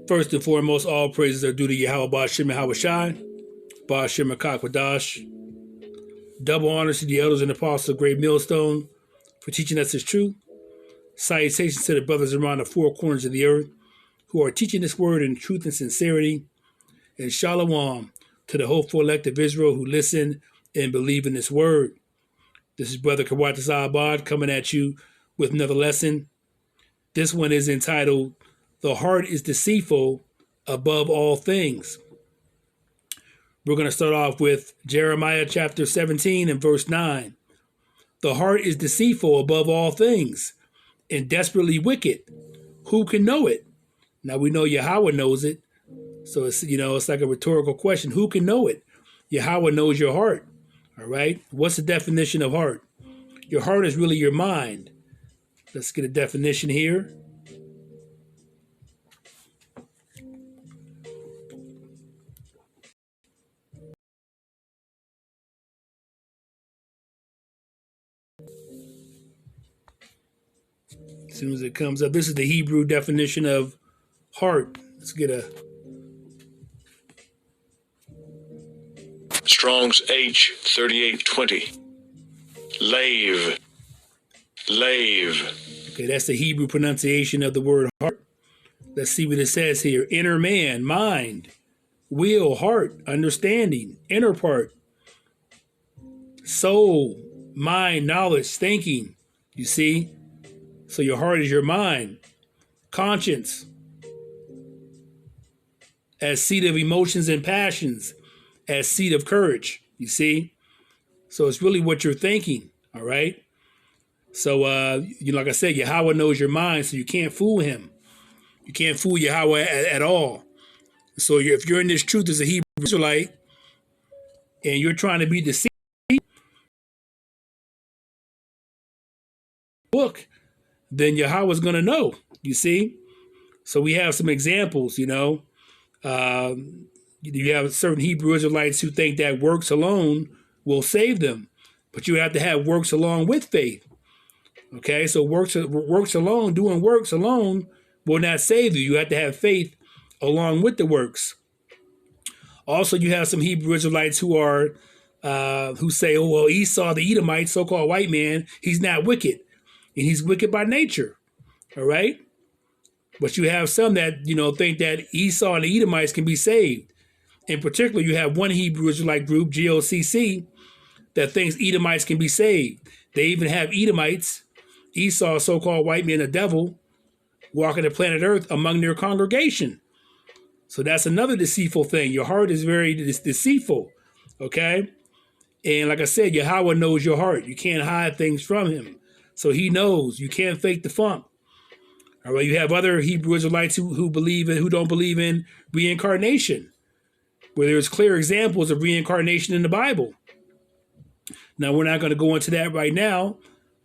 First and foremost, all praises are due to Yahweh Ba'ashem Yahweh Shai, Ba'ashem Akakwadash. Double honors to the elders and apostles of Great Millstone for teaching us His truth. Salutations to the brothers around the four corners of the earth who are teaching this word in truth and sincerity. And shalom to the hopeful elect of Israel who listen and believe in this word. This is Brother Kawata Abad coming at you with another lesson. This one is entitled, The Heart is Deceitful Above All Things. We're going to start off with Jeremiah chapter 17 and verse 9. The heart is deceitful above all things and desperately wicked. Who can know it? Now we know Yahweh knows it. So it's like a rhetorical question. Who can know it? Yahweh knows your heart. All right. What's the definition of heart? Your heart is really your mind. Let's get a definition here. As soon as it comes up, this is the Hebrew definition of heart. Let's get a Strong's H 3820. Lave. Okay, that's the Hebrew pronunciation of the word heart. Let's see what it says here. Inner man, mind, will, heart, understanding, inner part, soul, mind, knowledge, thinking. You see? So your heart is your mind. Conscience, as seat of emotions and passions, as seat of courage. You see? So it's really what you're thinking. All right? So, like I said, Yahweh knows your mind, so you can't fool him. You can't fool Yahweh at all. So if you're in this truth as a Hebrew Israelite and you're trying to be deceived, book, then Yahweh's going to know, you see? So we have some examples, you have certain Hebrew Israelites who think that works alone will save them, but you have to have works along with faith. Okay, so works alone, doing works alone will not save you. You have to have faith along with the works. Also, you have some Hebrew Israelites who are who say, oh, well, Esau, the Edomite, so-called white man, he's not wicked, and he's wicked by nature. All right, but you have some that think that Esau and the Edomites can be saved. In particular, you have one Hebrew Israelite group, GOCC, that thinks Edomites can be saved. They even have Edomites, Esau, so-called white man, the devil, walking the planet Earth among their congregation. So that's another deceitful thing. Your heart is very deceitful, okay? And like I said, Yahweh knows your heart. You can't hide things from him. So he knows. You can't fake the funk. All right, you have other Hebrew Israelites who don't believe in reincarnation, where there's clear examples of reincarnation in the Bible. Now, we're not going to go into that right now.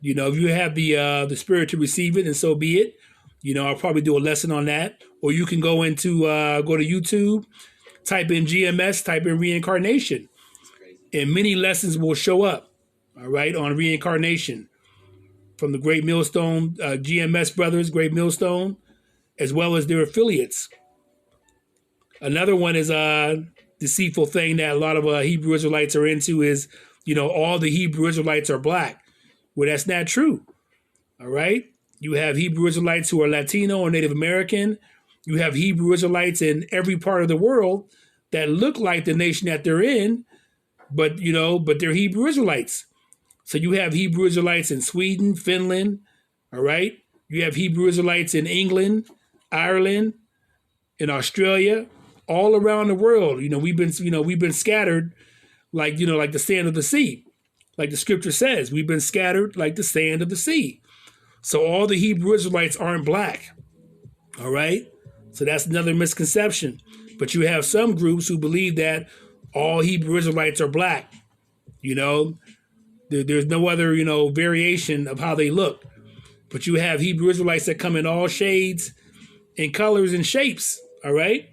If you have the spirit to receive it, and so be it. I'll probably do a lesson on that. Or you can go to YouTube, type in GMS, type in reincarnation, and many lessons will show up, all right, on reincarnation from the Great Millstone, GMS brothers, Great Millstone, as well as their affiliates. Another one is a deceitful thing that a lot of Hebrew Israelites are into is, all the Hebrew Israelites are black. Well, that's not true. All right. You have Hebrew Israelites who are Latino or Native American. You have Hebrew Israelites in every part of the world that look like the nation that they're in, but they're Hebrew Israelites. So you have Hebrew Israelites in Sweden, Finland. All right. You have Hebrew Israelites in England, Ireland, in Australia, all around the world. We've been scattered like the sand of the sea. Like the scripture says, we've been scattered like the sand of the sea. So all the Hebrew Israelites aren't black. All right. So that's another misconception. But you have some groups who believe that all Hebrew Israelites are black. There's no other, variation of how they look. But you have Hebrew Israelites that come in all shades and colors and shapes. All right.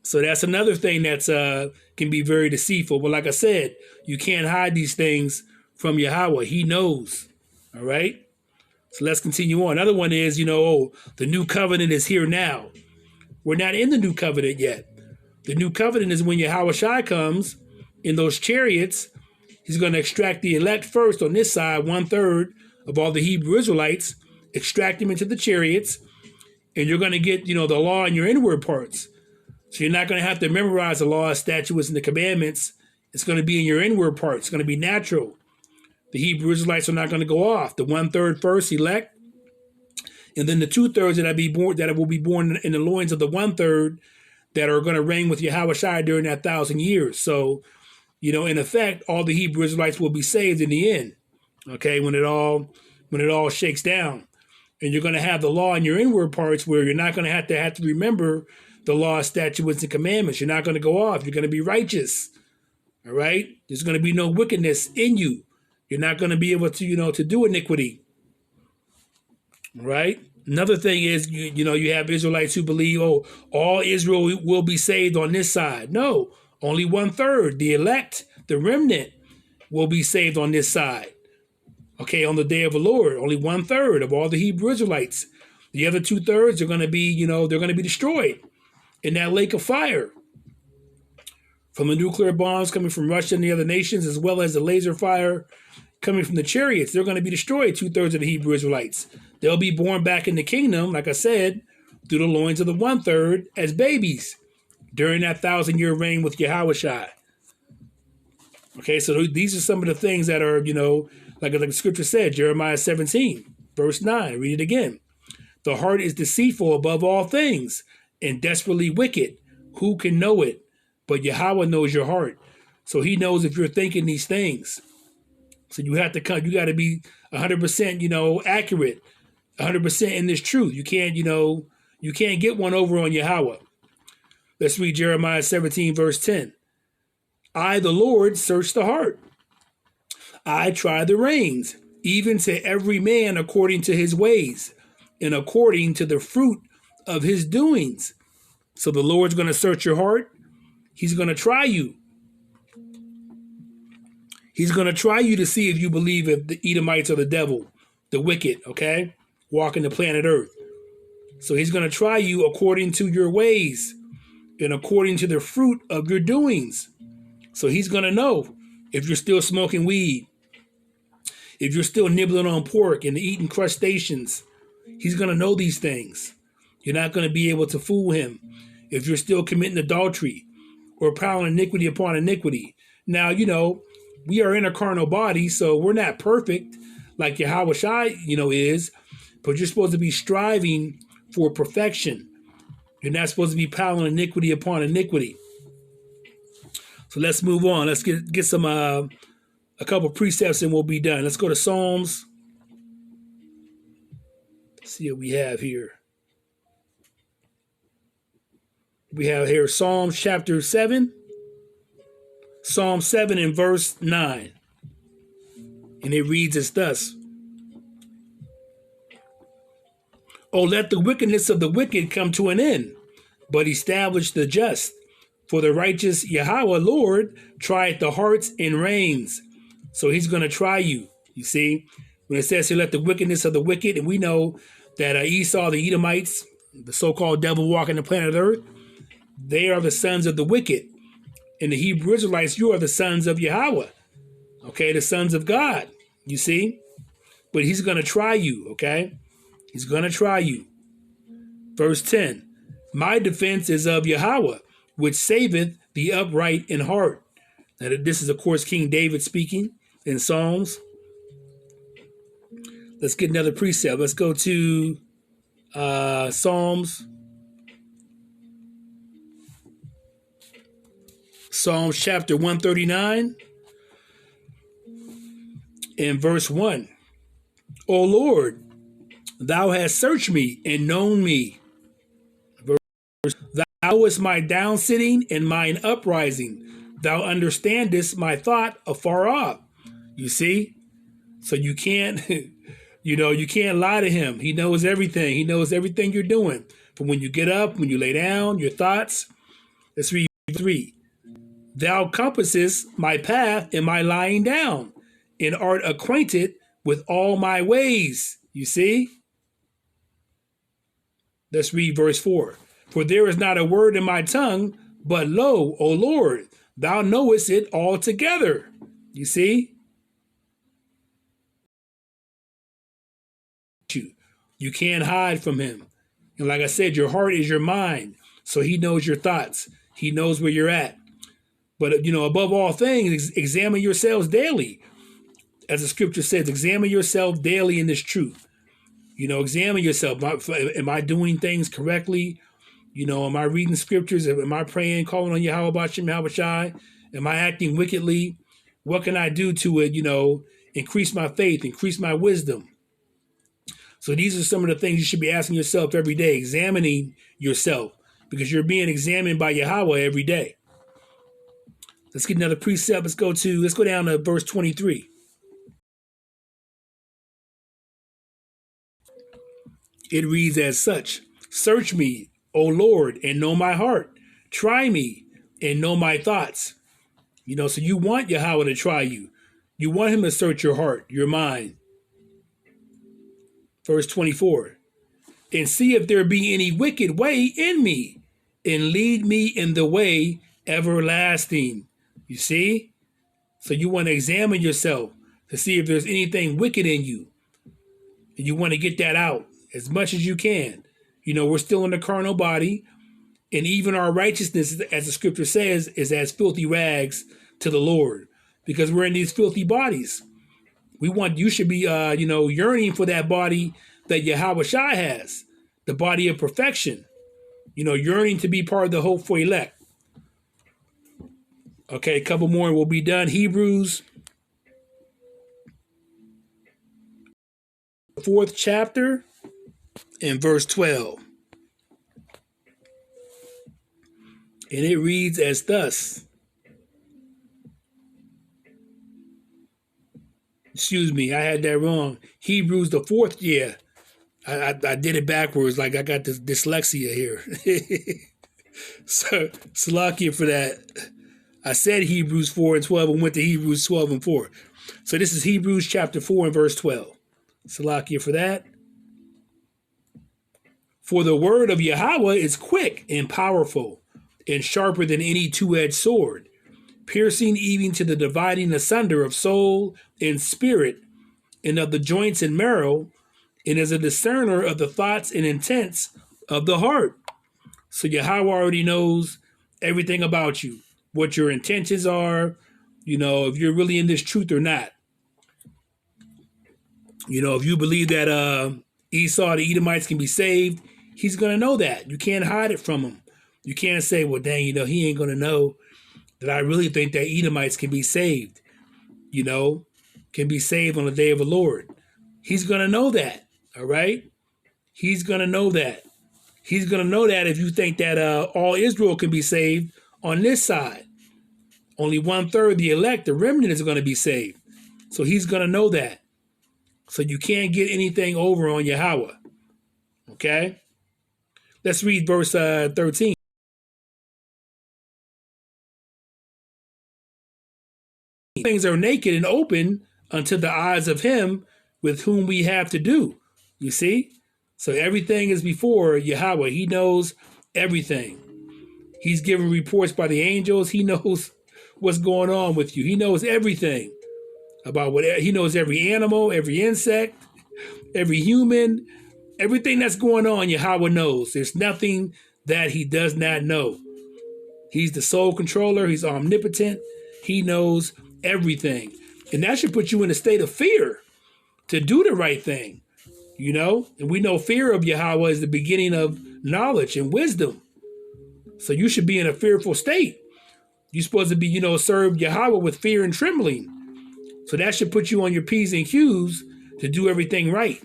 So that's another thing that's can be very deceitful. But like I said, you can't hide these things from Yahweh. He knows. All right. So let's continue on. Another one is, the new covenant is here now. We're not in the new covenant yet. The new covenant is when Yahushua comes in those chariots. He's going to extract the elect first on this side, 1/3 of all the Hebrew Israelites, extract them into the chariots, and you're going to get, the law in your inward parts. So you're not going to have to memorize the law, statutes, and the commandments. It's going to be in your inward parts. It's going to be natural. The Hebrew Israelites are not going to go off. The 1/3 first elect, and then the 2/3 that will be born in the loins of the 1/3 that are going to reign with Yahushua during that 1,000 years. So, in effect, all the Hebrew Israelites will be saved in the end. Okay, when it all shakes down, and you're going to have the law in your inward parts where you're not going to have to remember the law, statutes, and commandments. You're not going to go off. You're going to be righteous. All right, there's going to be no wickedness in you. You're not going to be able to to do iniquity. All right. Another thing is, you have Israelites who believe, all Israel will be saved on this side. No, only 1/3, the elect, the remnant, will be saved on this side. Okay, on the day of the Lord, only 1/3 of all the Hebrew Israelites. The other 2/3 are going to be, they're going to be destroyed in that lake of fire from the nuclear bombs coming from Russia and the other nations, as well as the laser fire coming from the chariots. They're going to be destroyed, 2/3 of the Hebrew Israelites. They'll be born back in the kingdom, like I said, through the loins of the 1/3 as babies during that 1,000-year reign with Yahushua. Okay, so these are some of the things that are, like the scripture said, Jeremiah 17, verse 9. Read it again. The heart is deceitful above all things and desperately wicked. Who can know it? But Yahweh knows your heart. So he knows if you're thinking these things. So you got to be 100%, accurate, 100% in this truth. You can't get one over on Yahweh. Let's read Jeremiah 17, verse 10. I, the Lord, search the heart. I try the reins, even to every man according to his ways and according to the fruit of his doings. So the Lord's going to search your heart. He's going to try you. He's going to try you to see if you believe if the Edomites are the devil, the wicked, okay, walking the planet Earth. So he's going to try you according to your ways and according to the fruit of your doings. So he's going to know if you're still smoking weed, if you're still nibbling on pork and eating crustaceans. He's going to know these things. You're not going to be able to fool him if you're still committing adultery or piling iniquity upon iniquity. Now, we are in a carnal body, so we're not perfect like Yahushua, is, but you're supposed to be striving for perfection. You're not supposed to be piling iniquity upon iniquity. So let's move on. Let's get some a couple precepts and we'll be done. Let's go to Psalms. Let's see what we have here. We have here Psalms chapter 7. Psalm 7 and verse 9. And it reads as thus. Oh, let the wickedness of the wicked come to an end, but establish the just. For the righteous Yahweh, Lord, trieth the hearts and reins. So he's going to try you. You see, when it says here, let the wickedness of the wicked, and we know that Esau, the Edomites, the so-called devil walking the planet Earth, they are the sons of the wicked. And the Hebrew Israelites, you are the sons of Yahweh. Okay, the sons of God, you see? But he's going to try you, okay? He's going to try you. Verse 10, my defense is of Yahweh, which saveth the upright in heart. Now, this is, of course, King David speaking in Psalms. Let's get another precept. Let's go to Psalms chapter 139 and verse 1. O Lord, thou hast searched me and known me. Thou knowest my down sitting and mine uprising. Thou understandest my thought afar off. You see? So you can't, you can't lie to him. He knows everything. He knows everything you're doing. From when you get up, when you lay down, your thoughts. Let's read 3. Thou compassest my path and my lying down, and art acquainted with all my ways. You see? Let's read verse 4. For there is not a word in my tongue, but lo, O Lord, thou knowest it altogether. You see? You can't hide from him. And like I said, your heart is your mind. So he knows your thoughts. He knows where you're at. But, above all things, examine yourselves daily. As the scripture says, examine yourself daily in this truth. Examine yourself. Am I doing things correctly? Am I reading scriptures? Am I praying, calling on Yahweh Bashim, Yahweh Shai? Am I acting wickedly? What can I do to, increase my faith, increase my wisdom? So these are some of the things you should be asking yourself every day, examining yourself, because you're being examined by Yahweh every day. Let's get another precept. Let's go down to verse 23. It reads as such: Search me, O Lord, and know my heart. Try me and know my thoughts. So you want Yahweh to try you. You want him to search your heart, your mind. Verse 24. And see if there be any wicked way in me, and lead me in the way everlasting. You see? So you want to examine yourself to see if there's anything wicked in you. And you want to get that out as much as you can. We're still in the carnal body, and even our righteousness, as the scripture says, is as filthy rags to the Lord, because we're in these filthy bodies. You should be, yearning for that body that Yahweh Shai has, the body of perfection, yearning to be part of the hope for elect. Okay, a couple more and we'll be done. Hebrews, 4th chapter, and verse 12. And it reads as thus. Excuse me, I had that wrong. Hebrews, the 4th, yeah. I did it backwards, like I got this dyslexia here. So, Salakia for that. I said Hebrews 4 and 12 and went to Hebrews 12 and 4. So this is Hebrews chapter 4 and verse 12. Salakia for that. For the word of Yahweh is quick and powerful and sharper than any two-edged sword, piercing even to the dividing asunder of soul and spirit and of the joints and marrow, and is a discerner of the thoughts and intents of the heart. So Yahweh already knows everything about you, what your intentions are, if you're really in this truth or not. If you believe that Esau, the Edomites, can be saved, he's going to know that. You can't hide it from him. You can't say, well, dang, he ain't going to know that I really think that Edomites can be saved, can be saved on the day of the Lord. He's going to know that, all right? He's going to know that. He's going to know that if you think that all Israel can be saved on this side. Only 1/3 the elect, the remnant, is going to be saved. So he's going to know that. So you can't get anything over on Yahweh. Okay? Let's read verse 13. Things are naked and open unto the eyes of him with whom we have to do. You see? So everything is before Yahweh. He knows everything. He's given reports by the angels. He knows what's going on with you. He knows everything about he knows every animal, every insect, every human, everything that's going on. Yahweh knows. There's nothing that he does not know. He's the sole controller. He's omnipotent. He knows everything. And that should put you in a state of fear to do the right thing, And we know fear of Yahweh is the beginning of knowledge and wisdom. So you should be in a fearful state. You're supposed to be, serve Yahweh with fear and trembling. So that should put you on your P's and Q's to do everything right.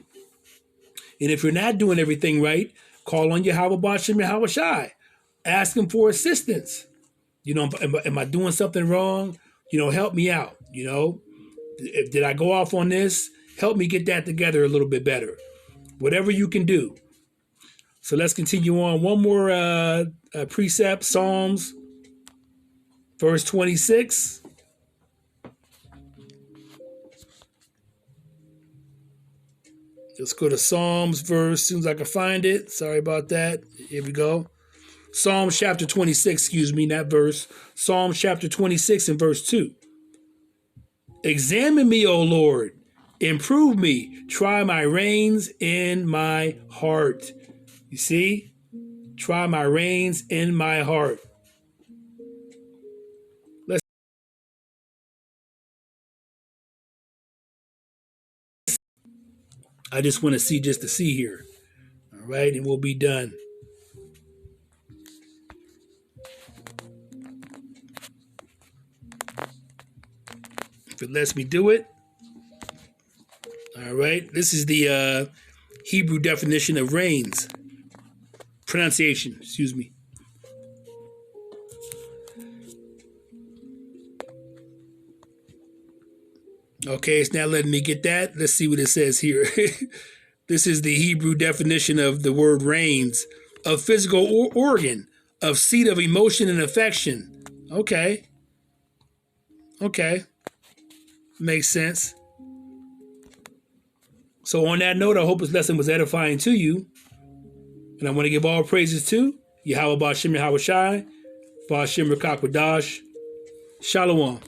And if you're not doing everything right, call on Yahweh Bashim, Yahweh Shai. Ask him for assistance. Am I doing something wrong? Help me out. Did I go off on this? Help me get that together a little bit better. Whatever you can do. So let's continue on. One more precept, Psalms, verse 26. Let's go to Psalms verse, as soon as I can find it. Sorry about that. Here we go. Psalms chapter 26, excuse me, not verse. Psalms chapter 26 and verse 2. Examine me, O Lord, improve me, try my reins in my heart. You see? Try my reins in my heart. Let's. I just want to see just to see here. All right, and we'll be done. If it lets me do it. All right, this is the Hebrew definition of reins. Pronunciation, excuse me. Okay, it's not letting me get that. Let's see what it says here. This is the Hebrew definition of the word reins, of physical organ, of seat of emotion and affection. Okay. Okay. Makes sense. So on that note, I hope this lesson was edifying to you. And I want to give all praises to Yahweh Ba'Shem Yahweh Shai, Ba'Shem Rakak Wadash. Shalom.